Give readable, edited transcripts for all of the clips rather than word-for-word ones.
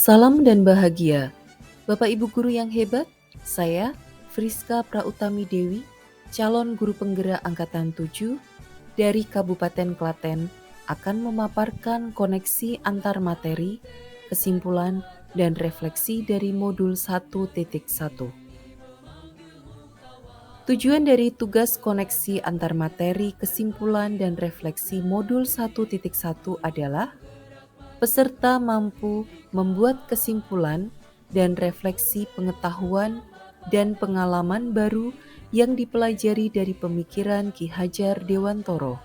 Salam dan bahagia. Bapak Ibu guru yang hebat, saya Friska Prautami Dewi, calon guru penggerak angkatan 7 dari Kabupaten Klaten akan memaparkan koneksi antar materi, kesimpulan, dan refleksi dari modul 1.1. Tujuan dari tugas koneksi antar materi, kesimpulan, dan refleksi modul 1.1 adalah peserta mampu membuat kesimpulan dan refleksi pengetahuan dan pengalaman baru yang dipelajari dari pemikiran Ki Hajar Dewantoro.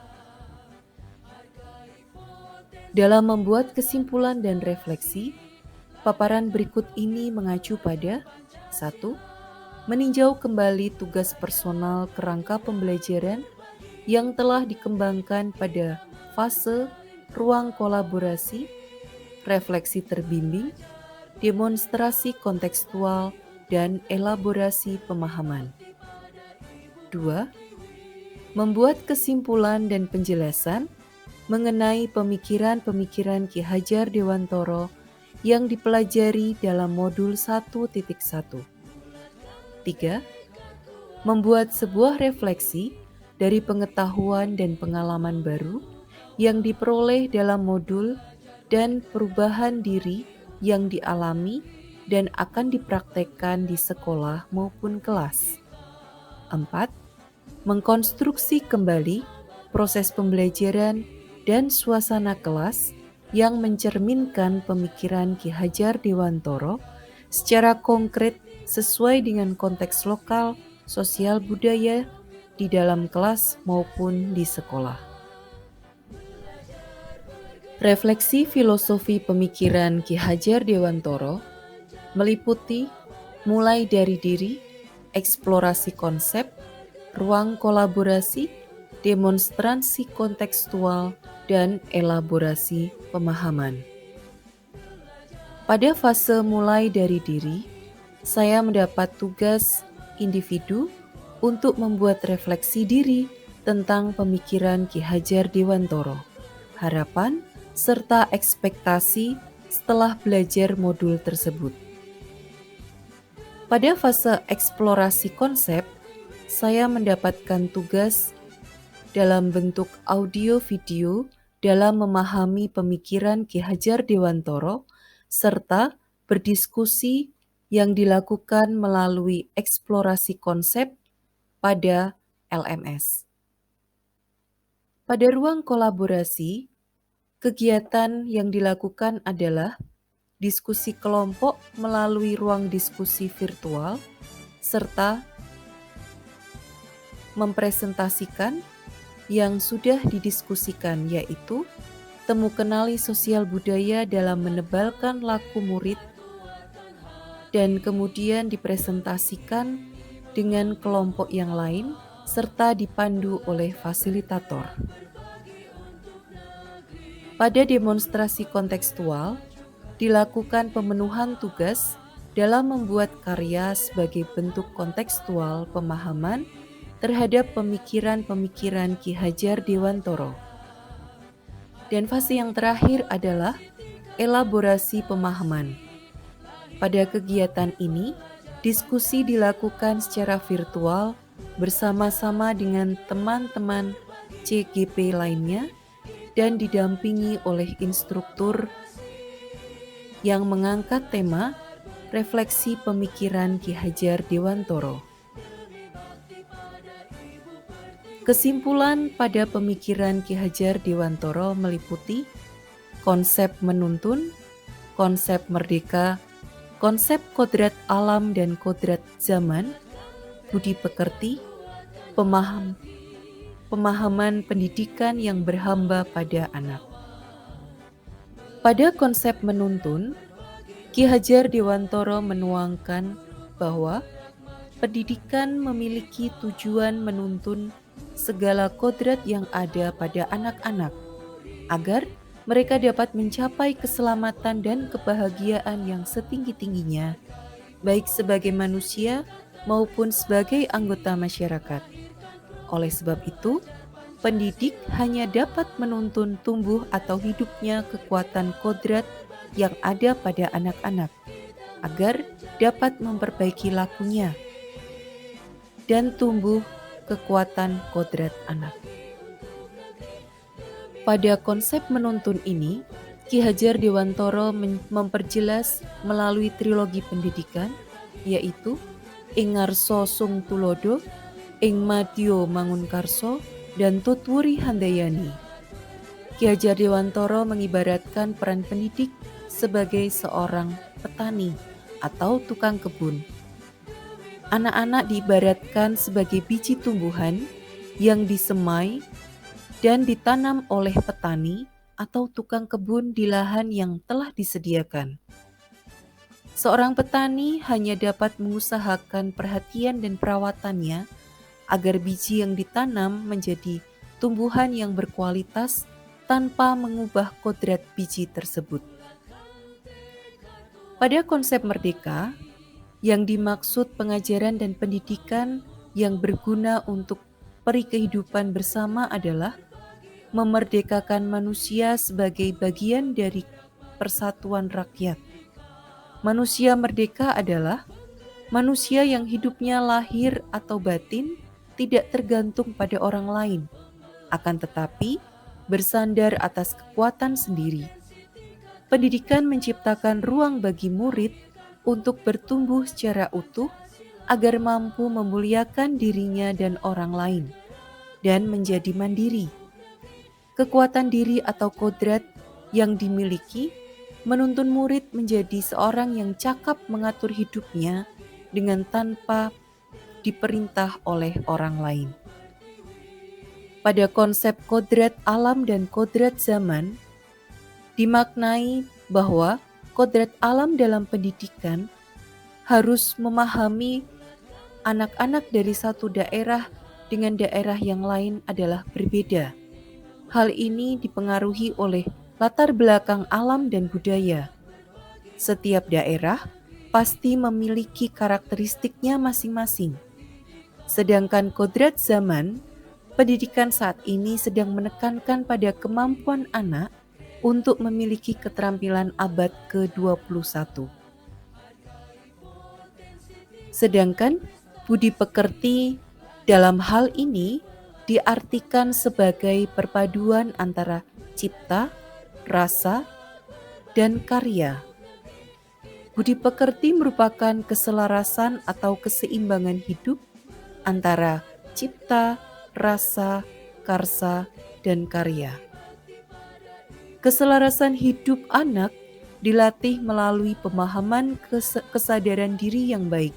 Dalam membuat kesimpulan dan refleksi, paparan berikut ini mengacu pada 1. Meninjau kembali tugas personal kerangka pembelajaran yang telah dikembangkan pada fase ruang kolaborasi, refleksi terbimbing, demonstrasi kontekstual, dan elaborasi pemahaman. 2. Membuat kesimpulan dan penjelasan mengenai pemikiran-pemikiran Ki Hajar Dewantoro yang dipelajari dalam modul 1.1. 3. Membuat sebuah refleksi dari pengetahuan dan pengalaman baru yang diperoleh dalam modul dan perubahan diri yang dialami dan akan dipraktekkan di sekolah maupun kelas. 4. Mengkonstruksi kembali proses pembelajaran dan suasana kelas yang mencerminkan pemikiran Ki Hajar Dewantoro secara konkret sesuai dengan konteks lokal, sosial budaya di dalam kelas maupun di sekolah. Refleksi filosofi pemikiran Ki Hajar Dewantoro meliputi mulai dari diri, eksplorasi konsep, ruang kolaborasi, demonstrasi kontekstual, dan elaborasi pemahaman. Pada fase mulai dari diri, saya mendapat tugas individu untuk membuat refleksi diri tentang pemikiran Ki Hajar Dewantoro, harapan, serta ekspektasi setelah belajar modul tersebut. Pada fase eksplorasi konsep, saya mendapatkan tugas dalam bentuk audio-video dalam memahami pemikiran Ki Hajar Dewantoro serta berdiskusi yang dilakukan melalui eksplorasi konsep pada LMS. Pada ruang kolaborasi, kegiatan yang dilakukan adalah diskusi kelompok melalui ruang diskusi virtual, serta mempresentasikan yang sudah didiskusikan, yaitu temu kenali sosial budaya dalam menebalkan laku murid, dan kemudian dipresentasikan dengan kelompok yang lain, serta dipandu oleh fasilitator. Pada demonstrasi kontekstual, dilakukan pemenuhan tugas dalam membuat karya sebagai bentuk kontekstual pemahaman terhadap pemikiran-pemikiran Ki Hajar Dewantoro. Dan fase yang terakhir adalah elaborasi pemahaman. Pada kegiatan ini, diskusi dilakukan secara virtual bersama-sama dengan teman-teman CGP lainnya dan didampingi oleh instruktur yang mengangkat tema refleksi pemikiran Ki Hajar Dewantoro. Kesimpulan pada pemikiran Ki Hajar Dewantoro meliputi konsep menuntun, konsep merdeka, konsep kodrat alam dan kodrat zaman, budi pekerti, pemahaman pendidikan yang berhamba pada anak. Pada konsep menuntun, Ki Hajar Dewantoro menuangkan bahwa pendidikan memiliki tujuan menuntun segala kodrat yang ada pada anak-anak, agar mereka dapat mencapai keselamatan dan kebahagiaan yang setinggi-tingginya, baik sebagai manusia maupun sebagai anggota masyarakat. Oleh sebab itu, pendidik hanya dapat menuntun tumbuh atau hidupnya kekuatan kodrat yang ada pada anak-anak, agar dapat memperbaiki lakunya dan tumbuh kekuatan kodrat anak. Pada konsep menuntun ini, Ki Hajar Dewantara memperjelas melalui trilogi pendidikan, yaitu ing ngarsa sung tulodo, ing madya mangunkarsa, dan tutwuri handayani. Ki Hajar Dewantara mengibaratkan peran pendidik sebagai seorang petani atau tukang kebun. Anak-anak diibaratkan sebagai biji tumbuhan yang disemai dan ditanam oleh petani atau tukang kebun di lahan yang telah disediakan. Seorang petani hanya dapat mengusahakan perhatian dan perawatannya agar biji yang ditanam menjadi tumbuhan yang berkualitas tanpa mengubah kodrat biji tersebut. Pada konsep merdeka, yang dimaksud pengajaran dan pendidikan yang berguna untuk peri kehidupan bersama adalah memerdekakan manusia sebagai bagian dari persatuan rakyat. Manusia merdeka adalah manusia yang hidupnya lahir atau batin tidak tergantung pada orang lain, akan tetapi bersandar atas kekuatan sendiri. Pendidikan menciptakan ruang bagi murid untuk bertumbuh secara utuh agar mampu memuliakan dirinya dan orang lain, dan menjadi mandiri. Kekuatan diri atau kodrat yang dimiliki menuntun murid menjadi seorang yang cakap mengatur hidupnya dengan tanpa diperintah oleh orang lain. Pada konsep kodrat alam dan kodrat zaman, dimaknai bahwa kodrat alam dalam pendidikan harus memahami anak-anak dari satu daerah dengan daerah yang lain adalah berbeda. Hal ini dipengaruhi oleh latar belakang alam dan budaya. Setiap daerah pasti memiliki karakteristiknya masing-masing. Sedangkan kodrat zaman, pendidikan saat ini sedang menekankan pada kemampuan anak untuk memiliki keterampilan abad ke-21. Sedangkan budi pekerti dalam hal ini diartikan sebagai perpaduan antara cipta, rasa, dan karya. Budi pekerti merupakan keselarasan atau keseimbangan hidup antara cipta, rasa, karsa, dan karya. Keselarasan hidup anak dilatih melalui pemahaman kesadaran diri yang baik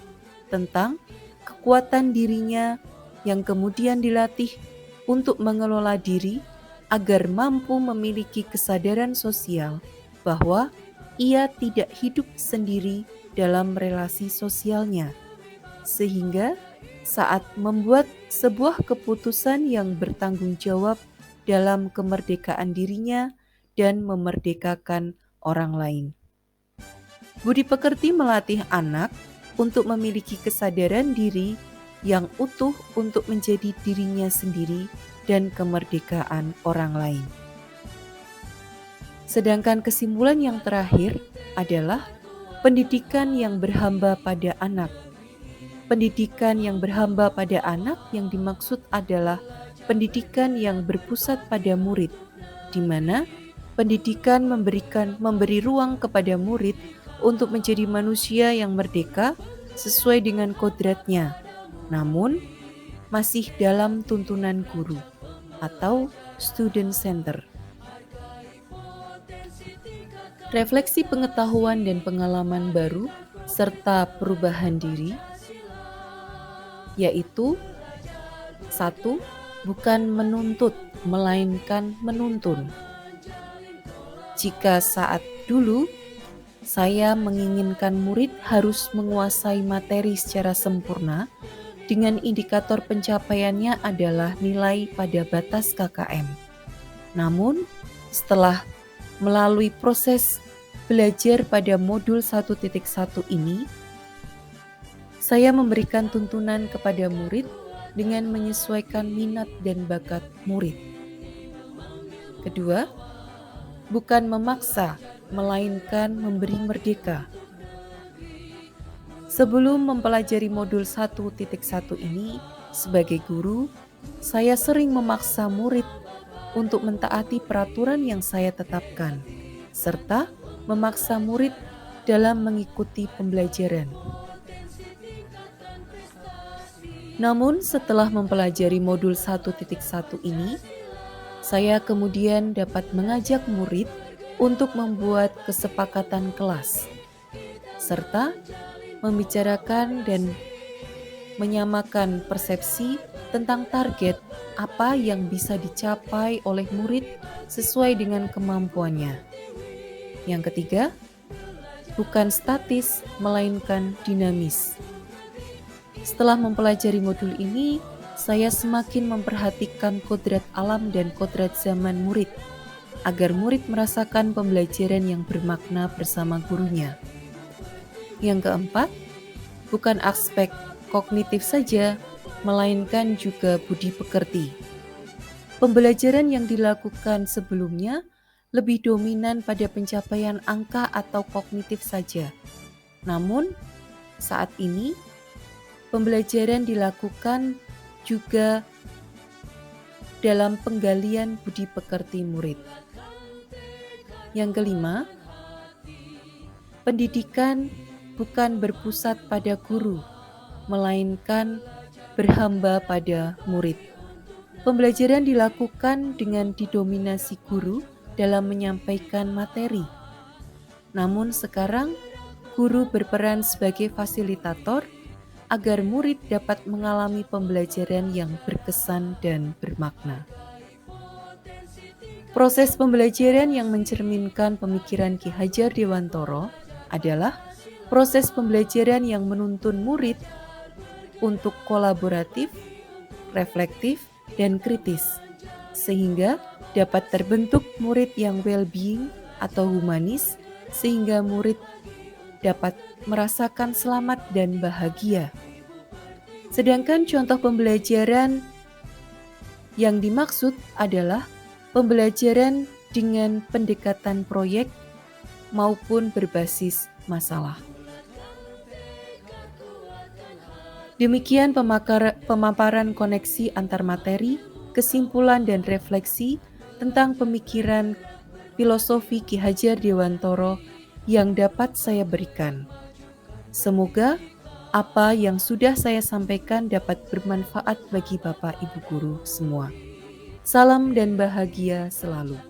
tentang kekuatan dirinya yang kemudian dilatih untuk mengelola diri agar mampu memiliki kesadaran sosial bahwa ia tidak hidup sendiri dalam relasi sosialnya, sehingga saat membuat sebuah keputusan yang bertanggung jawab dalam kemerdekaan dirinya dan memerdekakan orang lain. Budi pekerti melatih anak untuk memiliki kesadaran diri yang utuh untuk menjadi dirinya sendiri dan kemerdekaan orang lain. Sedangkan kesimpulan yang terakhir adalah pendidikan yang berhamba pada anak. Pendidikan yang berhamba pada anak yang dimaksud adalah pendidikan yang berpusat pada murid, di mana pendidikan memberi ruang kepada murid untuk menjadi manusia yang merdeka sesuai dengan kodratnya, namun masih dalam tuntunan guru atau student center. Refleksi pengetahuan dan pengalaman baru serta perubahan diri, yaitu 1. Bukan menuntut, melainkan menuntun. Jika saat dulu saya menginginkan murid harus menguasai materi secara sempurna, dengan indikator pencapaiannya adalah nilai pada batas KKM. Namun, setelah melalui proses belajar pada modul 1.1 ini, saya memberikan tuntunan kepada murid dengan menyesuaikan minat dan bakat murid. Kedua, bukan memaksa, melainkan memberi merdeka. Sebelum mempelajari modul 1.1 ini, sebagai guru, saya sering memaksa murid untuk mentaati peraturan yang saya tetapkan, serta memaksa murid dalam mengikuti pembelajaran. Namun setelah mempelajari modul 1.1 ini, saya kemudian dapat mengajak murid untuk membuat kesepakatan kelas, serta membicarakan dan menyamakan persepsi tentang target apa yang bisa dicapai oleh murid sesuai dengan kemampuannya. Yang ketiga, bukan statis, melainkan dinamis. Setelah mempelajari modul ini, saya semakin memperhatikan kodrat alam dan kodrat zaman murid, agar murid merasakan pembelajaran yang bermakna bersama gurunya. Yang keempat, bukan aspek kognitif saja, melainkan juga budi pekerti. Pembelajaran yang dilakukan sebelumnya lebih dominan pada pencapaian angka atau kognitif saja. Namun, saat ini, pembelajaran dilakukan juga dalam penggalian budi pekerti murid. Yang kelima, pendidikan bukan berpusat pada guru, melainkan berhamba pada murid. Pembelajaran dilakukan dengan didominasi guru dalam menyampaikan materi. Namun sekarang, guru berperan sebagai fasilitator agar murid dapat mengalami pembelajaran yang berkesan dan bermakna. Proses pembelajaran yang mencerminkan pemikiran Ki Hajar Dewantara adalah proses pembelajaran yang menuntun murid untuk kolaboratif, reflektif, dan kritis, sehingga dapat terbentuk murid yang well-being atau humanis, sehingga murid dapat merasakan selamat dan bahagia. Sedangkan contoh pembelajaran yang dimaksud adalah pembelajaran dengan pendekatan proyek maupun berbasis masalah. Demikian pemaparan koneksi antar materi, kesimpulan dan refleksi tentang pemikiran filosofi Ki Hajar Dewantara yang dapat saya berikan. Semoga apa yang sudah saya sampaikan dapat bermanfaat bagi Bapak Ibu Guru semua. Salam dan bahagia selalu.